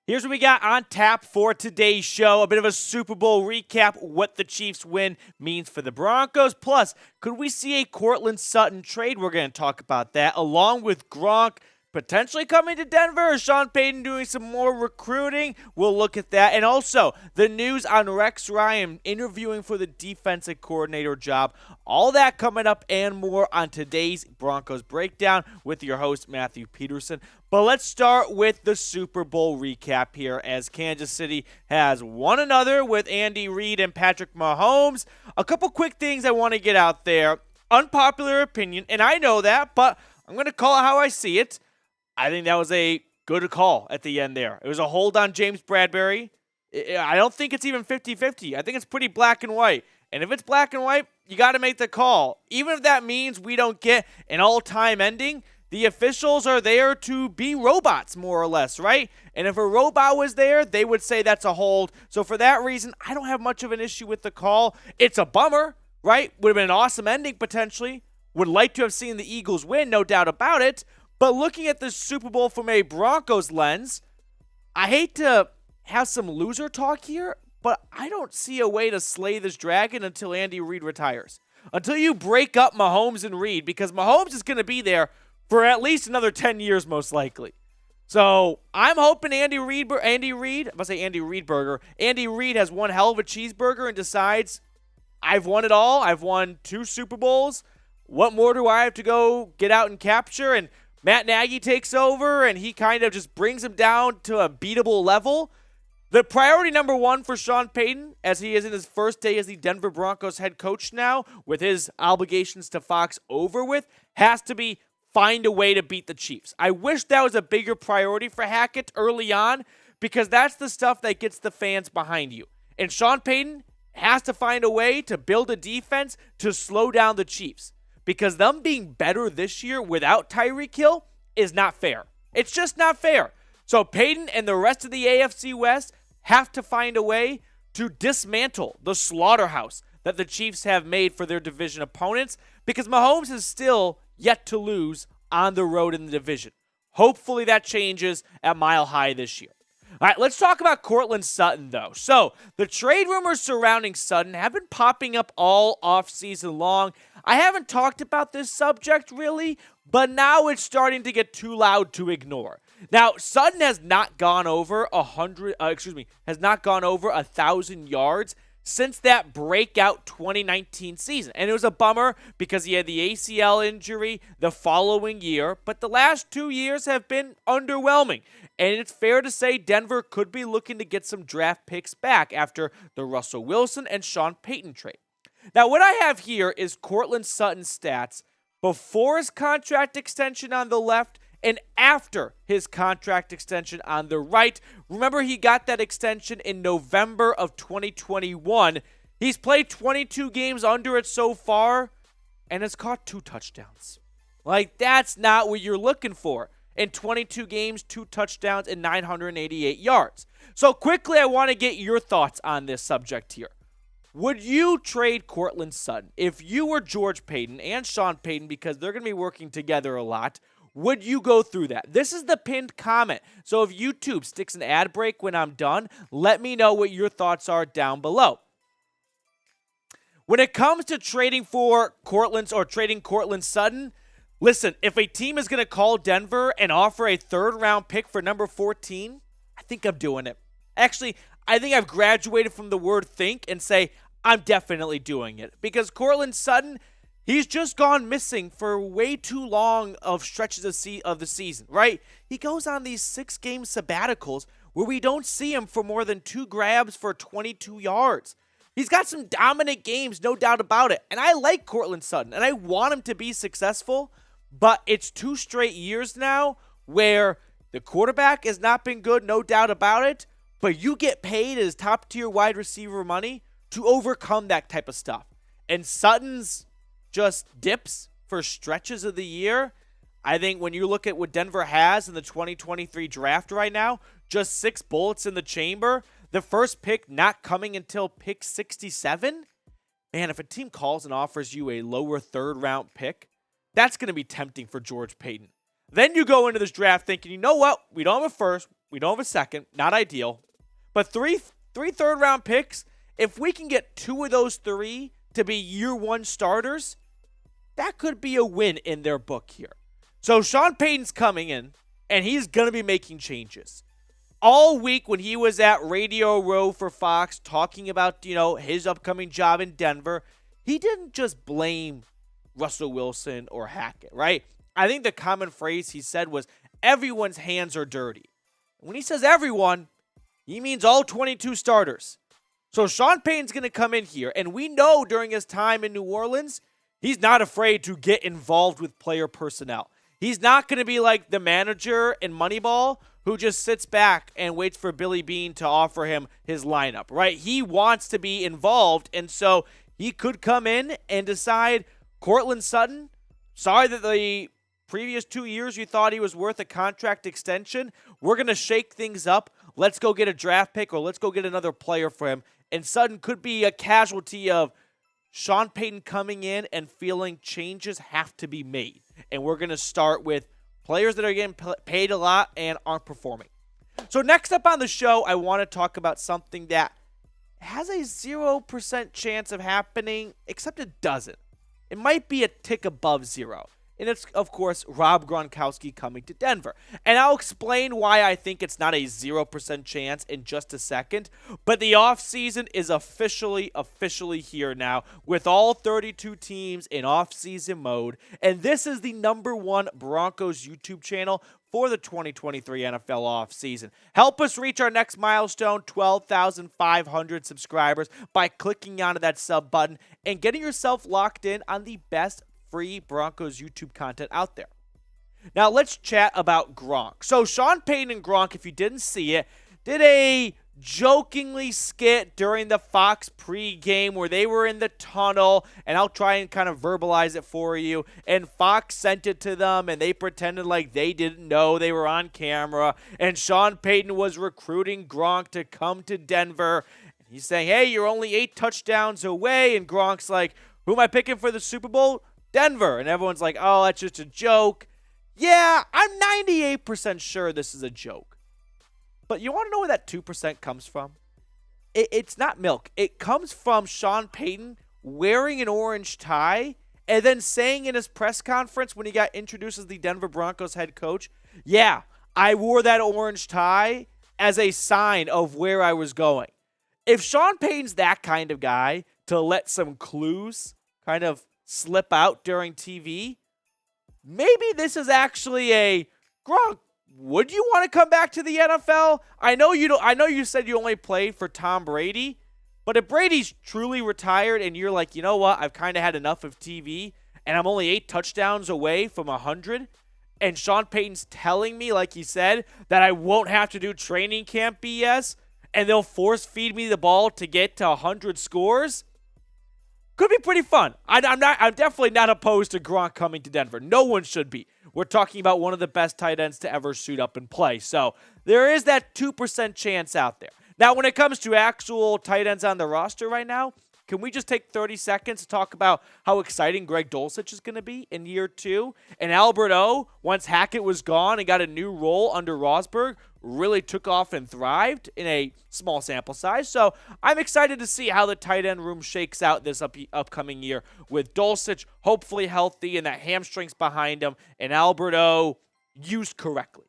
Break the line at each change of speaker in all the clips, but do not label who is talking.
Here's what we got on tap for today's show. A bit of a Super Bowl recap, what the Chiefs win means for the Broncos. Plus, could we see a Courtland Sutton trade? We're going to talk about that, along with Gronk potentially coming to Denver. Sean Payton doing some more recruiting. We'll look at that. And also, the news on Rex Ryan interviewing for the defensive coordinator job. All that coming up and more on today's Broncos Breakdown with your host, Matthew Peterson. But let's start with the Super Bowl recap here, as Kansas City has one another with Andy Reid and Patrick Mahomes. A couple quick things I want to get out there. Unpopular opinion, and I know that, but I'm going to call it how I see it. I think that was a good call at the end there. It was a hold on James Bradbury. I don't think it's even 50-50. I think it's pretty black and white. And if it's black and white, you got to make the call. Even if that means we don't get an all-time ending, the officials are there to be robots, more or less, right? And if a robot was there, they would say that's a hold. So for that reason, I don't have much of an issue with the call. It's a bummer, right? Would have been an awesome ending, potentially. Would like to have seen the Eagles win, no doubt about it. But looking at the Super Bowl from a Broncos lens, I hate to have some loser talk here, but I don't see a way to slay this dragon until Andy Reid retires. Until you break up Mahomes and Reid, because Mahomes is going to be there for at least another 10 years, most likely. So I'm hoping Andy Reid has one hell of a cheeseburger and decides, I've won it all. I've won 2 Super Bowls. What more do I have to go get out and capture? And Matt Nagy takes over, and he kind of just brings him down to a beatable level. The priority number one for Sean Payton, as he is in his first day as the Denver Broncos head coach now, with his obligations to Fox over with, has to be find a way to beat the Chiefs. I wish that was a bigger priority for Hackett early on, because that's the stuff that gets the fans behind you. And Sean Payton has to find a way to build a defense to slow down the Chiefs. Because them being better this year without Tyreek Hill is not fair. It's just not fair. So Payton and the rest of the AFC West have to find a way to dismantle the slaughterhouse that the Chiefs have made for their division opponents, because Mahomes is still yet to lose on the road in the division. Hopefully that changes at Mile High this year. All right, let's talk about Courtland Sutton, though. So, the trade rumors surrounding Sutton have been popping up all offseason long. I haven't talked about this subject, really, but now it's starting to get too loud to ignore. Now, Sutton has not gone over 1,000 yards since that breakout 2019 season. And it was a bummer because he had the ACL injury the following year, but the last 2 years have been underwhelming. And it's fair to say Denver could be looking to get some draft picks back after the Russell Wilson and Sean Payton trade. Now, what I have here is Courtland Sutton's stats before his contract extension on the left and after his contract extension on the right. Remember, he got that extension in November of 2021. He's played 22 games under it so far and has caught 2 touchdowns. Like, that's not what you're looking for. In 22 games, 2 touchdowns, and 988 yards. So quickly, I want to get your thoughts on this subject here. Would you trade Courtland Sutton if you were George Payton and Sean Payton, because they're going to be working together a lot? Would you go through that? This is the pinned comment. So if YouTube sticks an ad break when I'm done, let me know what your thoughts are down below. When it comes to trading Courtland Sutton, listen, if a team is going to call Denver and offer a 3rd-round pick for number 14, I think I'm doing it. Actually, I think I've graduated from the word think and say I'm definitely doing it. Because Courtland Sutton, he's just gone missing for way too long of stretches of the season, right? He goes on these 6-game sabbaticals where we don't see him for more than 2 grabs for 22 yards. He's got some dominant games, no doubt about it. And I like Courtland Sutton, and I want him to be successful. But it's 2 straight years now where the quarterback has not been good, no doubt about it, but you get paid as top-tier wide receiver money to overcome that type of stuff. And Sutton's just dips for stretches of the year. I think when you look at what Denver has in the 2023 draft right now, just 6 bullets in the chamber, the first pick not coming until pick 67. Man, if a team calls and offers you a lower 3rd-round pick, that's going to be tempting for George Payton. Then you go into this draft thinking, you know what? We don't have a first. We don't have a second. Not ideal. But three third-round picks, if we can get 2 of those 3 to be year 1 starters, that could be a win in their book here. So Sean Payton's coming in, and he's going to be making changes. All week when he was at Radio Row for Fox talking about, his upcoming job in Denver, he didn't just blame Russell Wilson or Hackett, right? I think the common phrase he said was, everyone's hands are dirty. When he says everyone, he means all 22 starters. So Sean Payton's going to come in here, and we know during his time in New Orleans, he's not afraid to get involved with player personnel. He's not going to be like the manager in Moneyball who just sits back and waits for Billy Beane to offer him his lineup, right? He wants to be involved, and so he could come in and decide, Courtland Sutton, sorry that the previous 2 years you thought he was worth a contract extension. We're going to shake things up. Let's go get a draft pick or let's go get another player for him. And Sutton could be a casualty of Sean Payton coming in and feeling changes have to be made. And we're going to start with players that are getting paid a lot and aren't performing. So next up on the show, I want to talk about something that has a 0% chance of happening, except it doesn't. It might be a tick above 0. And it's, of course, Rob Gronkowski coming to Denver. And I'll explain why I think it's not a 0% chance in just a second. But the offseason is officially here now with all 32 teams in offseason mode. And this is the #1 Broncos YouTube channel for the 2023 NFL offseason. Help us reach our next milestone, 12,500 subscribers, by clicking onto that sub button and getting yourself locked in on the best free Broncos YouTube content out there. Now let's chat about Gronk. So Sean Payton and Gronk, if you didn't see it, did a jokingly skit during the Fox pregame where they were in the tunnel, and I'll try and kind of verbalize it for you, and Fox sent it to them, and they pretended like they didn't know they were on camera, and Sean Payton was recruiting Gronk to come to Denver, and he's saying, hey, you're only 8 touchdowns away, and Gronk's like, who am I picking for the Super Bowl? Denver. And everyone's like, oh, that's just a joke. Yeah, I'm 98% sure this is a joke. But you want to know where that 2% comes from? It's not milk. It comes from Sean Payton wearing an orange tie and then saying in his press conference when he got introduced as the Denver Broncos head coach, yeah, I wore that orange tie as a sign of where I was going. If Sean Payton's that kind of guy to let some clues kind of slip out during TV, maybe this is actually a Gronk, would you want to come back to the NFL? I know you don't. I know you said you only played for Tom Brady, but if Brady's truly retired and you're like, you know what, I've kind of had enough of TV and I'm only 8 touchdowns away from 100, and Sean Payton's telling me, like he said, that I won't have to do training camp BS and they'll force feed me the ball to get to 100 scores, could be pretty fun. I'm definitely not opposed to Gronk coming to Denver. No one should be. We're talking about one of the best tight ends to ever suit up and play. So there is that 2% chance out there. Now, when it comes to actual tight ends on the roster right now, can we just take 30 seconds to talk about how exciting Greg Dulcich is going to be in year 2? And Albert O, once Hackett was gone and got a new role under Rosberg, really took off and thrived in a small sample size. So I'm excited to see how the tight end room shakes out this upcoming year with Dulcich hopefully healthy and that hamstrings behind him and Albert O used correctly.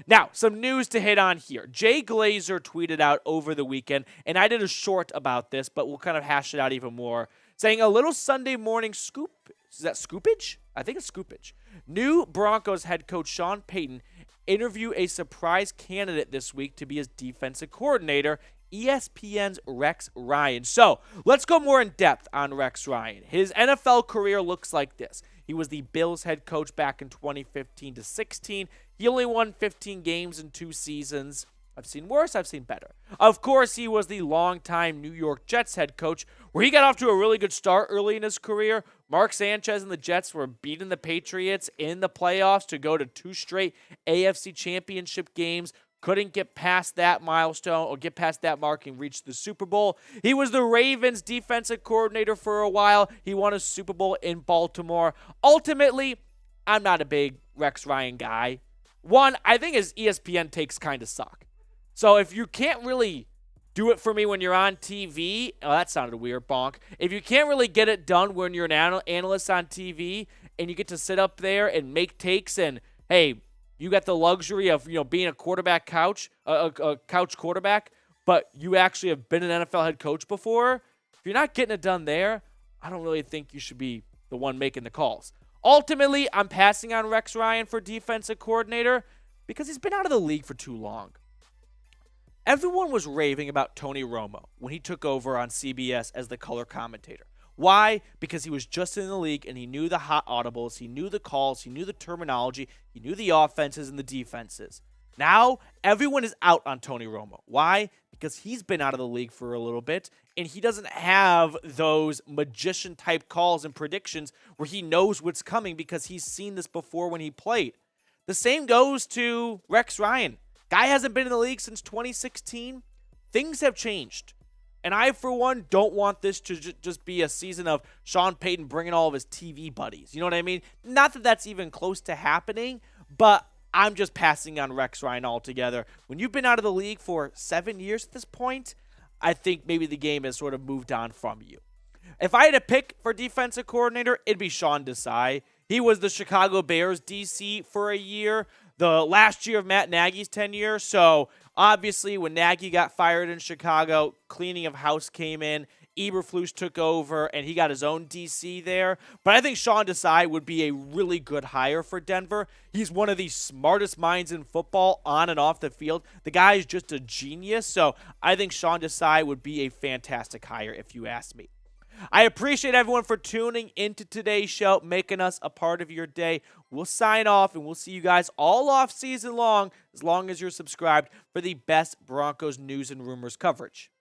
Now, some news to hit on here. Jay Glazer tweeted out over the weekend, and I did a short about this, but we'll kind of hash it out even more, saying a little Sunday morning scoop. Is that scoopage? I think it's scoopage. New Broncos head coach Sean Payton interview a surprise candidate this week to be his defensive coordinator, ESPN's Rex Ryan. So let's go more in depth on Rex Ryan. His NFL career looks like this. He was the Bills head coach back in 2015 to 16. He only won 15 games in 2 seasons. I've seen worse, I've seen better. Of course, he was the longtime New York Jets head coach, where he got off to a really good start early in his career. Mark Sanchez and the Jets were beating the Patriots in the playoffs to go to 2 straight AFC championship games. Couldn't get past that milestone or get past that mark and reach the Super Bowl. He was the Ravens defensive coordinator for a while. He won a Super Bowl in Baltimore. Ultimately, I'm not a big Rex Ryan guy. One, I think his ESPN takes kind of suck. So if you can't really do it for me when you're on TV, oh, that sounded weird, bonk. If you can't really get it done when you're an analyst on TV and you get to sit up there and make takes and, hey, you got the luxury of, being a quarterback couch, a couch quarterback, but you actually have been an NFL head coach before. If you're not getting it done there, I don't really think you should be the one making the calls. Ultimately, I'm passing on Rex Ryan for defensive coordinator because he's been out of the league for too long. Everyone was raving about Tony Romo when he took over on CBS as the color commentator. Why? Because he was just in the league and he knew the hot audibles, he knew the calls, he knew the terminology, he knew the offenses and the defenses. Now, everyone is out on Tony Romo. Why? Because he's been out of the league for a little bit and he doesn't have those magician-type calls and predictions where he knows what's coming because he's seen this before when he played. The same goes to Rex Ryan. Guy hasn't been in the league since 2016. Things have changed. And I, for one, don't want this to just be a season of Sean Payton bringing all of his TV buddies. You know what I mean? Not that that's even close to happening, but I'm just passing on Rex Ryan altogether. When you've been out of the league for 7 years at this point, I think maybe the game has sort of moved on from you. If I had to pick for defensive coordinator, it'd be Sean Desai. He was the Chicago Bears DC for a year, the last year of Matt Nagy's tenure. So obviously when Nagy got fired in Chicago, cleaning of house came in. Eberflus took over, and he got his own DC there. But I think Sean Desai would be a really good hire for Denver. He's one of the smartest minds in football on and off the field. The guy is just a genius. So I think Sean Desai would be a fantastic hire if you ask me. I appreciate everyone for tuning into today's show, making us a part of your day. We'll sign off, and we'll see you guys all off season long as you're subscribed for the best Broncos news and rumors coverage.